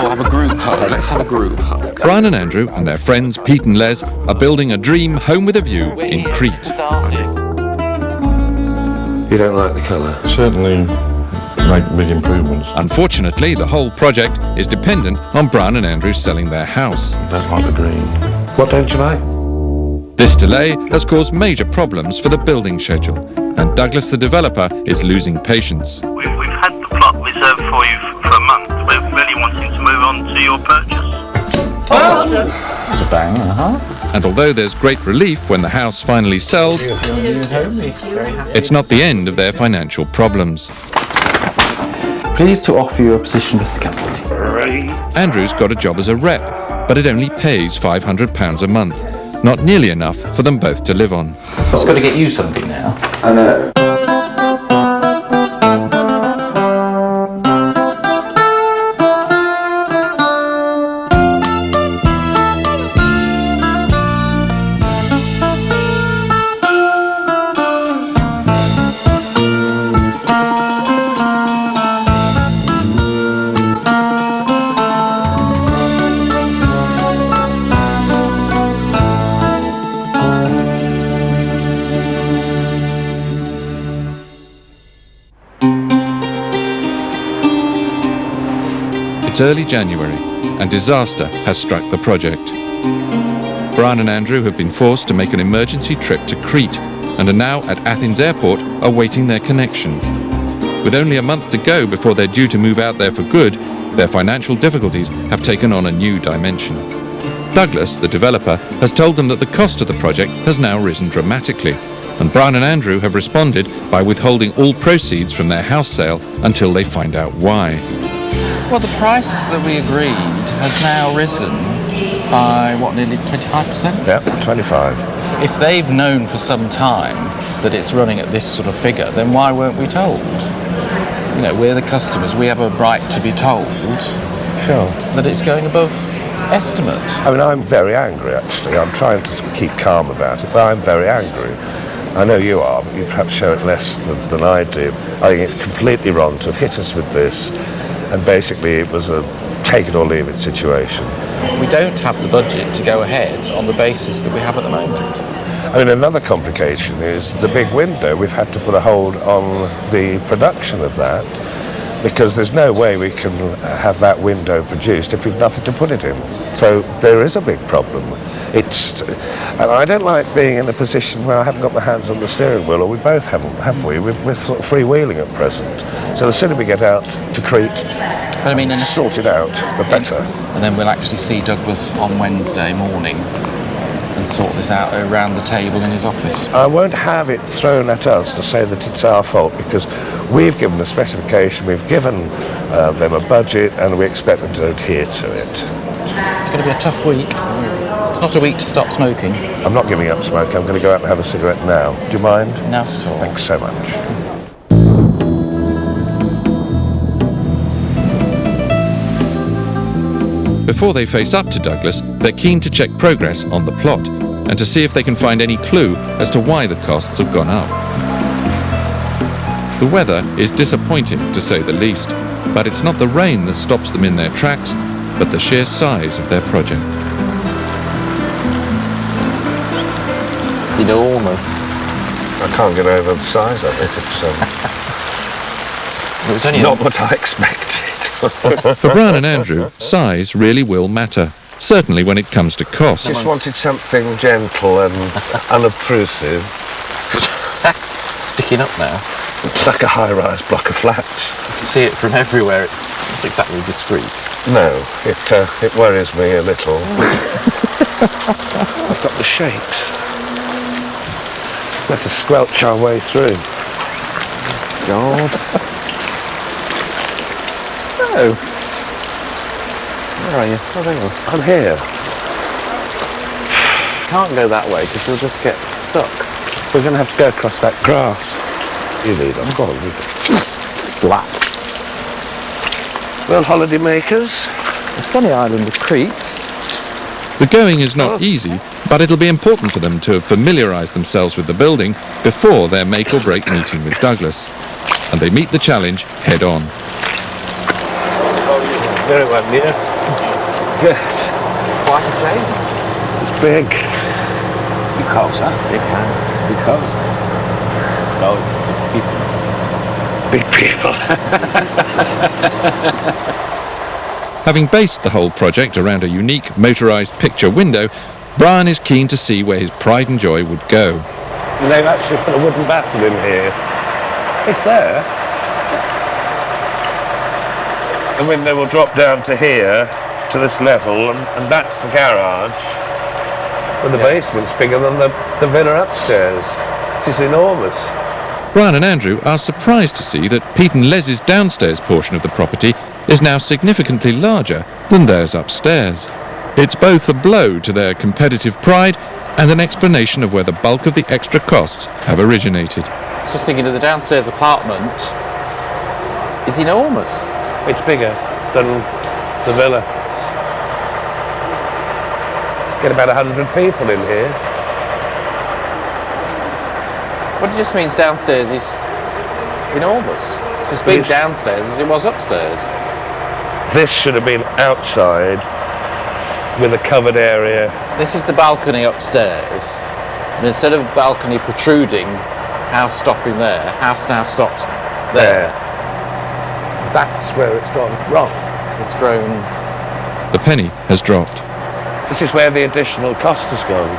Oh, have a group hug. Let's have a group hug. Brian and Andrew and their friends Pete and Les are building a dream home with a view in Crete. You don't like the colour? Certainly make big improvements. Unfortunately, the whole project is dependent on Brian and Andrew selling their house. Don't like the green. What don't you like? This delay has caused major problems for the building schedule, and Douglas, the developer, is losing patience. We've had the plot reserved for you for a month. We're really wanting to move on to your purchase. It's a bang and a half. And although there's great relief when the house finally sells, it's not the end of their financial problems. Pleased to offer you a position with the company. Andrew's got a job as a rep, but it only pays £500 a month. Not nearly enough for them both to live on. It's got to get you something now. I know. It's early January, and disaster has struck the project. Brian and Andrew have been forced to make an emergency trip to Crete and are now at Athens Airport awaiting their connection. With only a month to go before they're due to move out there for good, their financial difficulties have taken on a new dimension. Douglas, the developer, has told them that the cost of the project has now risen dramatically, and Brian and Andrew have responded by withholding all proceeds from their house sale until they find out why. Well, the price that we agreed has now risen by, nearly 25%? Yep, 25. If they've known for some time that it's running at this sort of figure, then why weren't we told? You know, we're the customers, we have a right to be told that it's going above estimate. I mean, I'm very angry, actually. I'm trying to keep calm about it, but I'm very angry. I know you are, but you perhaps show it less than I do. I think it's completely wrong to have hit us with this. And basically it was a take it or leave it situation. We don't have the budget to go ahead on the basis that we have at the moment. I mean, another complication is the big window. We've had to put a hold on the production of that because there's no way we can have that window produced if we've nothing to put it in. So there is a big problem. And I don't like being in a position where I haven't got my hands on the steering wheel, or we both haven't, have we? We're sort of freewheeling at present. So the sooner we get out to Crete and sort it out, the better. And then we'll actually see Douglas on Wednesday morning and sort this out around the table in his office. I won't have it thrown at us to say that it's our fault, because we've given a specification, we've given them a budget, and we expect them to adhere to it. It's going to be a tough week. It's not a week to stop smoking. I'm not giving up smoking. I'm going to go out and have a cigarette now. Do you mind? Not at all. Thanks so much. Before they face up to Douglas, they're keen to check progress on the plot and to see if they can find any clue as to why the costs have gone up. The weather is disappointing, to say the least, but it's not the rain that stops them in their tracks, but the sheer size of their project. It's enormous. I can't get over the size of it. It's not what I expected. For Brian and Andrew, size really will matter, certainly when it comes to cost. Just wanted something gentle and unobtrusive. Sticking up now. It's like a high-rise block of flats. You can see it from everywhere. It's not exactly discreet. No, it worries me a little. I've got the shapes. We have to squelch our way through. God. No. Where are you? Oh, there you are. I'm here. Can't go that way because we'll just get stuck. We're going to have to go across that grass. You lead on. Go on, lead on. Splat. Well, holiday makers. The sunny island of Crete. The going is not easy, but it'll be important for them to have familiarised themselves with the building before their make-or-break meeting with Douglas. And they meet the challenge head-on. Very well, yeah. Good. Quite a change. It's big. Because, huh? Big house. Because big people. Having based the whole project around a unique motorised picture window, Brian is keen to see where his pride and joy would go. And they've actually put a wooden battle in here. It's there. The window will drop down to here, to this level, and that's the garage. But the basement's bigger than the villa upstairs. This is enormous. Brian and Andrew are surprised to see that Pete and Les's downstairs portion of the property is now significantly larger than theirs upstairs. It's both a blow to their competitive pride and an explanation of where the bulk of the extra costs have originated. I was just thinking that the downstairs apartment is enormous. It's bigger than the villa. Get about 100 people in here. What it just means downstairs is enormous. It's as big downstairs as it was upstairs. This should have been outside with a covered area. This is the balcony upstairs, and instead of balcony protruding, house stopping there, house now stops there. That's where it's gone wrong. It's grown. The penny has dropped. This is where the additional cost has gone.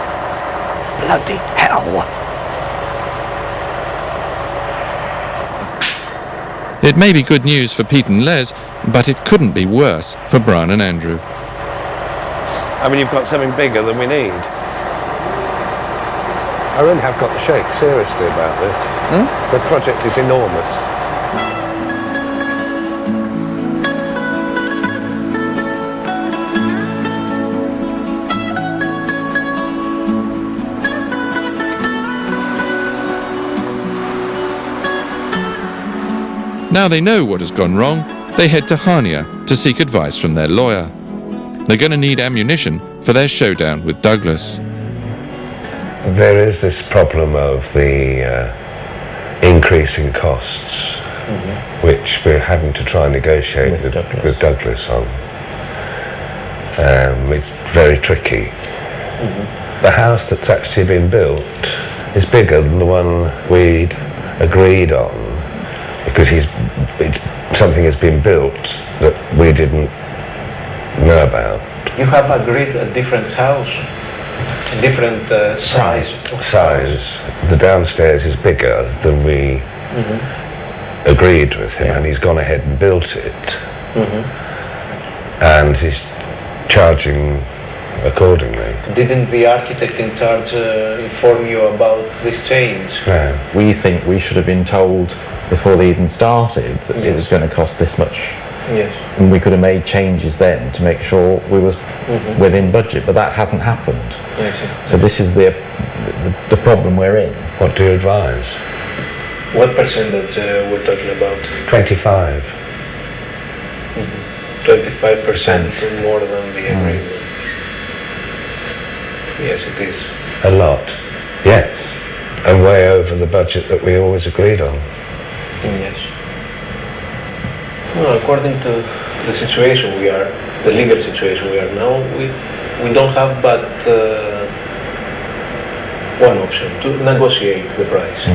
Bloody hell. It may be good news for Pete and Les, but it couldn't be worse for Brian and Andrew. I mean, you've got something bigger than we need. I really have got the shake, seriously, about this. The project is enormous. Now they know what has gone wrong, they head to Hania to seek advice from their lawyer. They're going to need ammunition for their showdown with Douglas. There is this problem of the increasing costs, which we're having to try and negotiate with Douglas on. It's very tricky. The house that's actually been built is bigger than the one we'd agreed on, because something has been built that we didn't know about. You have agreed a different house, a different size. The downstairs is bigger than we agreed with him, and he's gone ahead and built it. And he's charging accordingly. Didn't the architect in charge inform you about this change? No. We think we should have been told before they even started that it was going to cost this much. Yes. And we could have made changes then to make sure we was within budget, but that hasn't happened. Yes. So this is the problem we're in. What do you advise? What percentage we're talking about? 25. 25% more than the agreement. Yes, it is. A lot. Yes. And way over the budget that we always agreed on. Yes. Well, according to the situation we are, the legal situation we are now, we don't have but one option, to negotiate the price.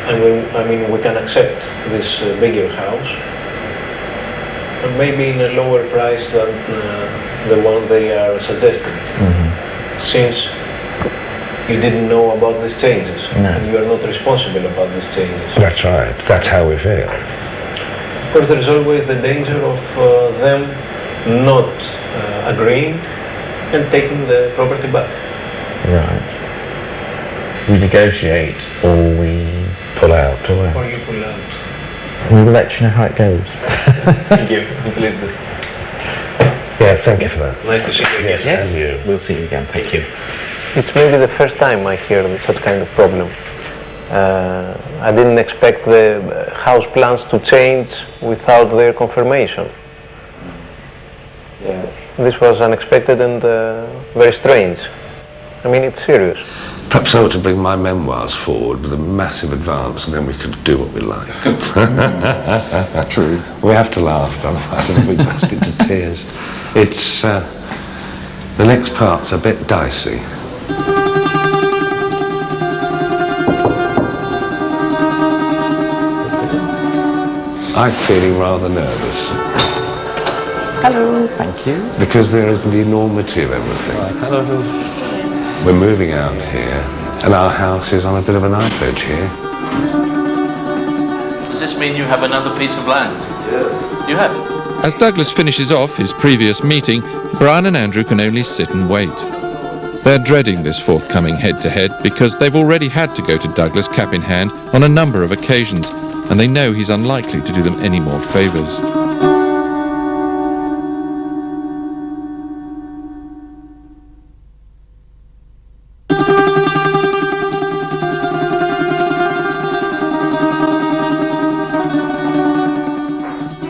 And we can accept this bigger house, and maybe in a lower price than the one they are suggesting. Since you didn't know about these changes, and you are not responsible about these changes. That's right. That's how we feel. Of course, there is always the danger of them not agreeing and taking the property back. Right. We negotiate or we Pull out. Or you pull out. we will let you know how it goes. Thank you. Please do. Yeah, thank you for that. Nice to see you again. Yes, And you. we'll see you again. Thank you. It's maybe the first time I hear such kind of problem. I didn't expect the house plans to change without their confirmation. Yeah. This was unexpected and very strange. I mean, it's serious. Perhaps I ought to bring my memoirs forward with a massive advance, and then we could do what we like. True. We have to laugh, otherwise we burst into tears. It's the next part's a bit dicey. I'm feeling rather nervous. Hello. Thank you. Because there is the enormity of everything. Hello. We're moving out here, and our house is on a bit of a knife edge here. Does this mean you have another piece of land? Yes. You have? As Douglas finishes off his previous meeting, Brian and Andrew can only sit and wait. They're dreading this forthcoming head-to-head because they've already had to go to Douglas cap in hand on a number of occasions, and they know he's unlikely to do them any more favours.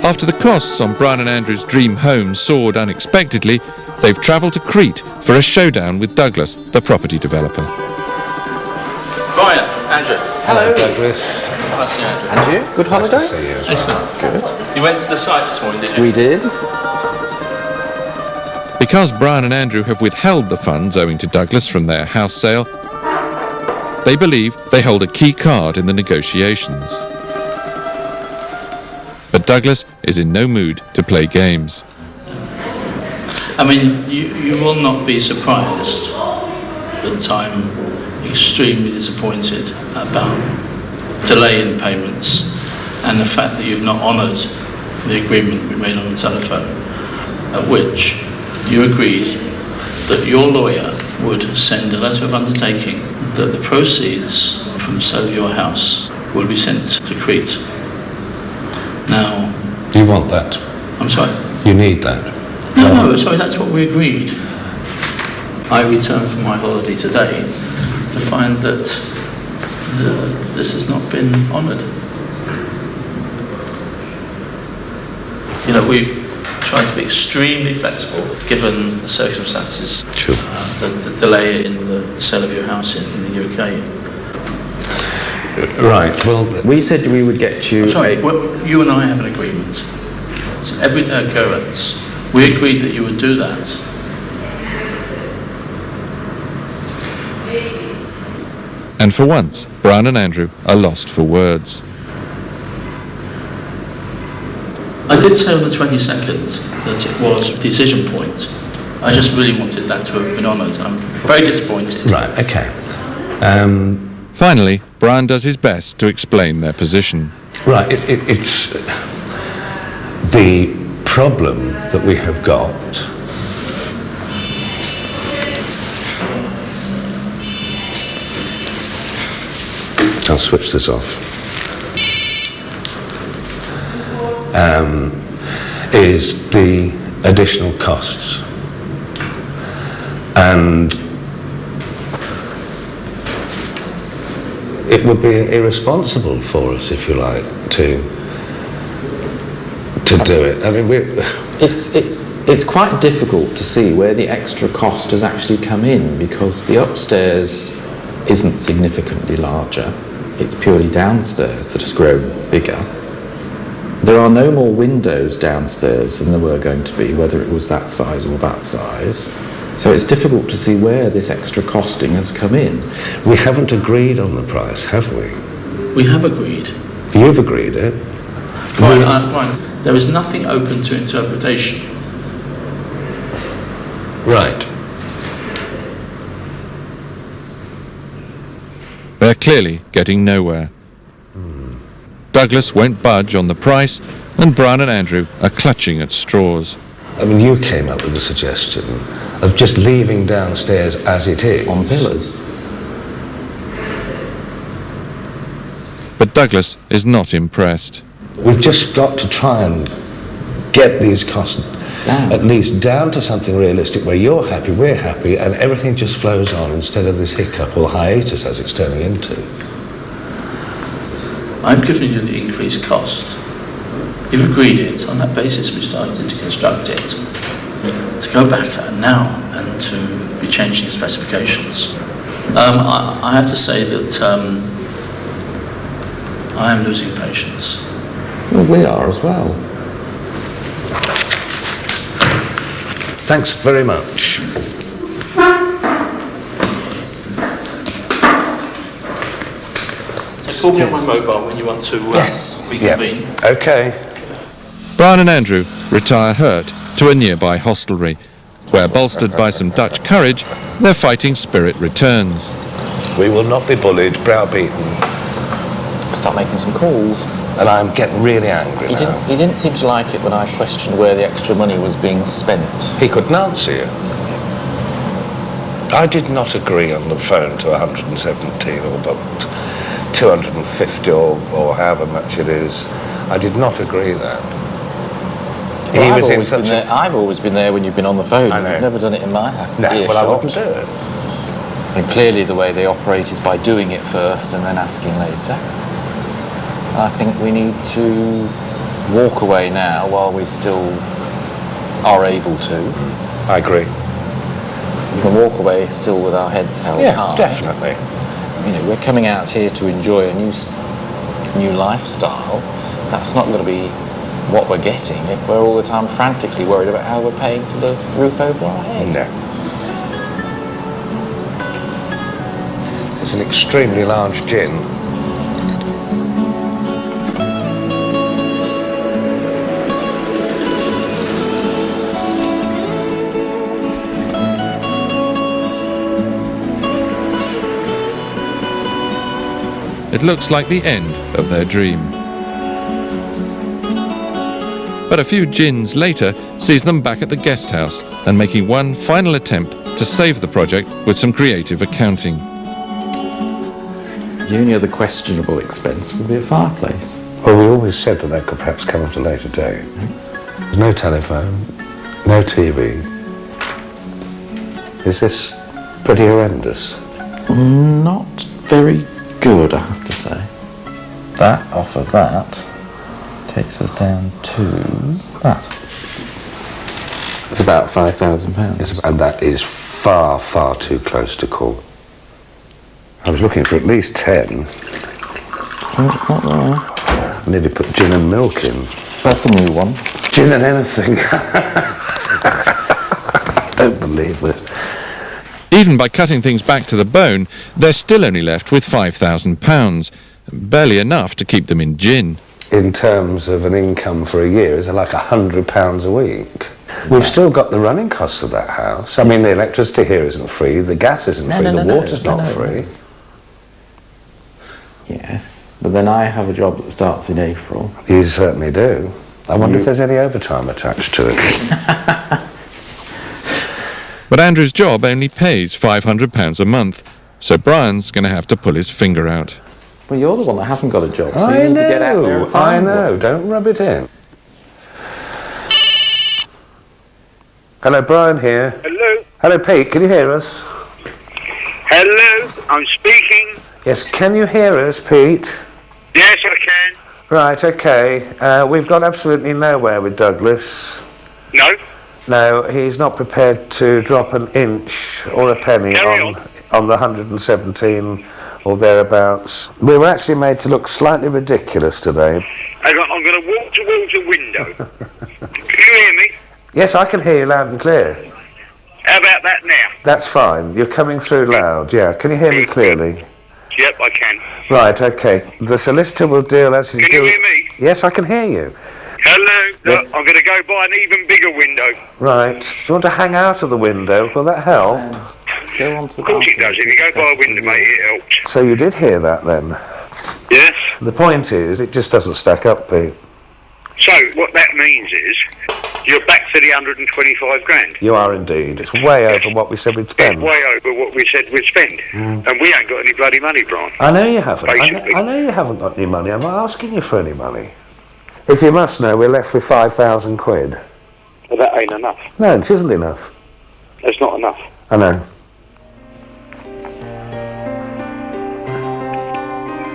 After the costs on Brian and Andrew's dream home soared unexpectedly, they've travelled to Crete for a showdown with Douglas, the property developer. Brian, Andrew. Hello, Douglas. Nice to see you, Andrew. And you? Good holiday? Nice to see you as well. Excellent. Good. You went to the site this morning, did you? We did. Because Brian and Andrew have withheld the funds owing to Douglas from their house sale, they believe they hold a key card in the negotiations. But Douglas is in no mood to play games. I mean, you will not be surprised that I'm extremely disappointed about delay in payments and the fact that you've not honoured the agreement we made on the telephone, at which you agreed that your lawyer would send a letter of undertaking that the proceeds from the sale of your house will be sent to Crete. Now, You want that? I'm sorry. You need that? No, sorry, that's what we agreed. I returned from my holiday today to find that this has not been honoured. You know, we've tried to be extremely flexible given the circumstances. Sure. The delay in the sale of your house in the UK. Right, well... We said we would get you... I'm sorry, well, you and I have an agreement. It's an everyday occurrence. We agreed that you would do that. And for once, Brian and Andrew are lost for words. I did say on the 22nd that it was a decision point. I just really wanted that to have been honoured. I'm very disappointed. Right, okay. Finally, Brian does his best to explain their position. Right, it's the problem that we have got. I'll switch this off. Is the additional costs. And it would be irresponsible for us, if you like, to do it. I mean, It's quite difficult to see where the extra cost has actually come in because the upstairs isn't significantly larger. It's purely downstairs that has grown bigger. There are no more windows downstairs than there were going to be, whether it was that size or that size. So it's difficult to see where this extra costing has come in. We haven't agreed on the price, have we? We have agreed. You've agreed it. Brian, there is nothing open to interpretation. Right. They're clearly getting nowhere. Douglas won't budge on the price, and Brian and Andrew are clutching at straws. I mean, you came up with the suggestion of just leaving downstairs as it is. On pillars. But Douglas is not impressed. We've just got to try and get these costs Down. at least down to something realistic where you're happy, we're happy, and everything just flows on instead of this hiccup or hiatus as it's turning into. I've given you the increased cost. You've agreed it. On that basis, we started to construct it. To go back now and to be changing specifications I have to say that I am losing patience. Well, we are as well. Thanks very much. So call me on my mobile when you want to reconvene. Okay. Brian and Andrew retire hurt to a nearby hostelry, where, bolstered by some Dutch courage, their fighting spirit returns. We will not be bullied, browbeaten, Start making some calls. and I'm getting really angry now. He didn't seem to like it when I questioned where the extra money was being spent. He couldn't answer you. I did not agree on the phone to 117 or about 250 or however much it is. I did not agree that. Well, I've always been there when you've been on the phone. I know. You've never done it in my No, well, I earshot. wouldn't do it. And clearly the way they operate is by doing it first and then asking later. I think we need to walk away now while we still are able to. I agree. We can walk away still with our heads held Yeah, high. definitely. You know, we're coming out here to enjoy a new lifestyle. That's not going to be what we're getting if we're all the time frantically worried about how we're paying for the roof over our head. No. This is an extremely large gin. It looks like the end of their dream. But a few gins later sees them back at the guest house and making one final attempt to save the project with some creative accounting. The only other questionable expense would be a fireplace. Well, we always said that could perhaps come at a later date. There's no telephone, no TV. Is this pretty horrendous? Not very good, I have to say. That off of that takes us down to that. It's about £5,000. And that is far, far too close to call. I was looking for at least 10. Oh, it's not there. I nearly put gin and milk in. That's a new one. Gin and anything. Don't believe this. Even by cutting things back to the bone, they're still only left with £5,000, barely enough to keep them in gin. In terms of an income for a year, is it like £100 a week? We've still got the running costs of that house. I mean, the electricity here isn't free, the gas isn't free, the water's not free. Yes, but then I have a job that starts in April. You certainly do. I wonder if there's any overtime attached to it. But Andrew's job only pays £500 a month, so Brian's going to have to pull his finger out. Well, you're the one that hasn't got a job, so I you need to get out there and I find know. one. Don't rub it in. Hello, Brian here. Hello? Hello, Pete. Can you hear us? Hello? I'm speaking. Yes, can you hear us, Pete? Yes, I can. Right, okay. We've got absolutely nowhere with Douglas. No? No, he's not prepared to drop an inch or a penny on the 117 or thereabouts. We were actually made to look slightly ridiculous today. I'm going to walk towards a window. Can you hear me? Yes, I can hear you loud and clear. How about that now? That's fine. You're coming through loud, yeah. Can you hear me clearly? Yep, I can. Right, okay. The solicitor will deal as he Can you hear me? Yes, I can hear you. Hello? Yep. Look, I'm going to go by an even bigger window. Right. Do you want to hang out of the window? Will that help? Go on to Of course it does. If you go by a window, mate, it helps. So you did hear that then? Yes? The point is, it just doesn't stack up, Pete. So, what that means is, you're back to the 125 grand. You are indeed. It's way over what we said we'd It's spend. way over what we said we'd spend. And we ain't got any bloody money, Brian. I know you haven't. Basically. I know you haven't got any money. I'm not asking you for any money. If you must know, we're left with 5,000 quid. Well, that ain't enough. No, it isn't enough. That's not enough. I know.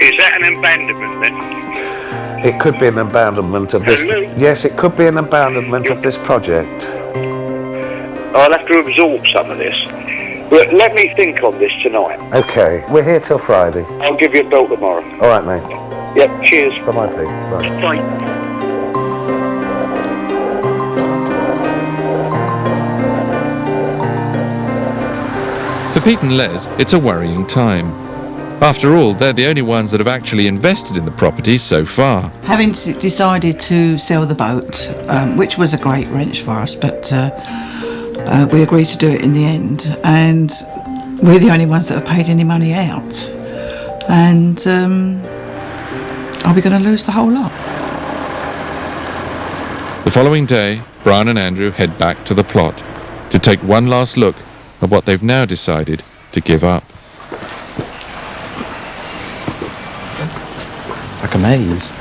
Is that an abandonment then? It could be an abandonment of this. Hello? Yes, it could be an abandonment of this project. I'll have to absorb some of this. But let me think on this tonight. Okay, we're here till Friday. I'll give you a bell tomorrow. All right, mate. Yep, cheers. Bye-bye, Pete. Bye. Bye. For Pete and Les, it's a worrying time. After all, they're the only ones that have actually invested in the property so far. Having decided to sell the boat, which was a great wrench for us, but we agreed to do it in the end, and we're the only ones that have paid any money out. And are we going to lose the whole lot? The following day, Brian and Andrew head back to the plot to take one last look at what they've now decided to give up. Like a maze.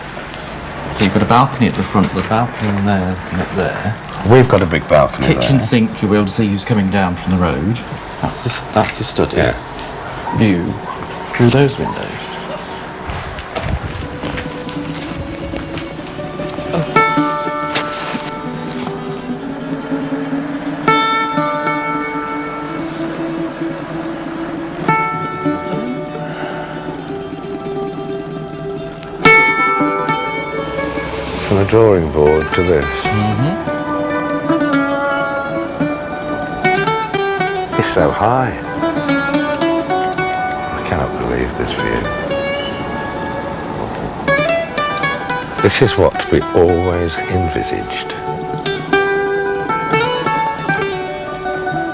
So you've got a balcony at the front, the balcony in there, looking up there. We've got a big balcony Kitchen there. sink, you'll be able to see who's coming down from the road. That's the study. Yeah. View through those windows. From the drawing board to this. It's so high. I cannot believe this view. This is what we always envisaged.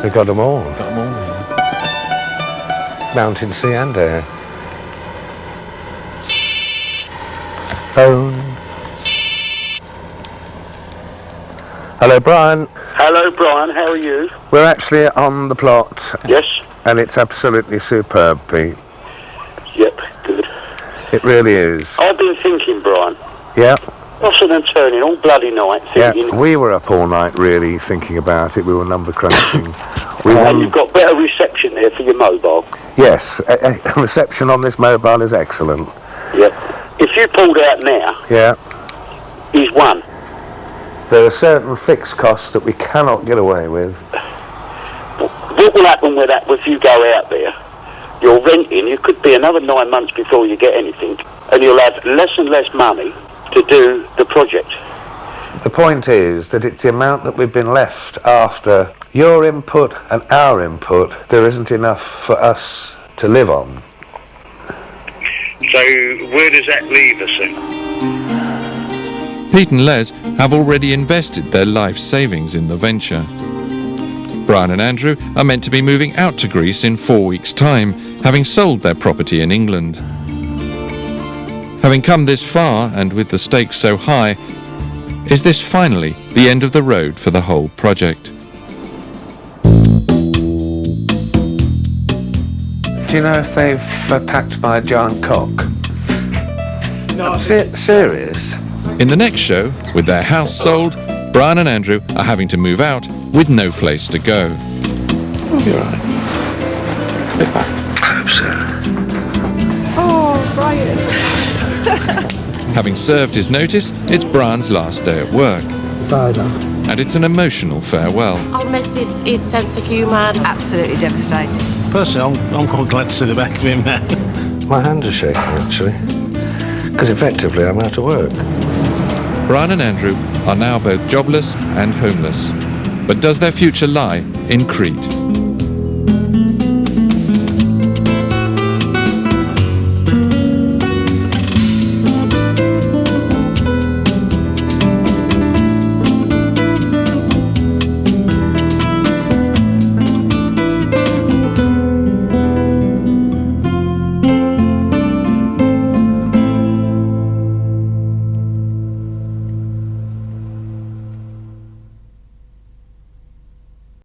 We got them all. Got them all here. Mountain, sea and air. Phone. Hello, Brian. Hello, Brian. How are you? We're actually on the plot. Yes. And it's absolutely superb, Pete. Yep, good. It really is. I've been thinking, Brian. Yeah. Tossing and turning all bloody night, thinking. Yeah, we were up all night really thinking about it. We were number crunching. And you've got better reception there for your mobile. Yes, reception on this mobile is excellent. Yep. If you pulled out now, Yeah. he's won. There are certain fixed costs that we cannot get away with. What will happen with that if you go out there? You're renting, you could be another 9 months before you get anything, and you'll have less and less money to do the project. The point is that it's the amount that we've been left after your input and our input. There isn't enough for us to live on. So where does that leave us then? Pete and Les have already invested their life savings in the venture. Brian and Andrew are meant to be moving out to Greece in 4 weeks' time, having sold their property in England. Having come this far, and with the stakes so high, is this finally the end of the road for the whole project? Do you know if they've packed my giant cock? No. Serious? In the next show, with their house sold, Brian and Andrew are having to move out with no place to go. We'll be right. I hope so. Oh, Brian. Having served his notice, it's Brian's last day at work. Bye, love. And it's an emotional farewell. I'll miss his sense of humour. Absolutely devastating. Personally, I'm quite glad to see the back of him now. My hands are shaking, actually. Because effectively, I'm out of work. Brian and Andrew are now both jobless and homeless. But does their future lie in Crete?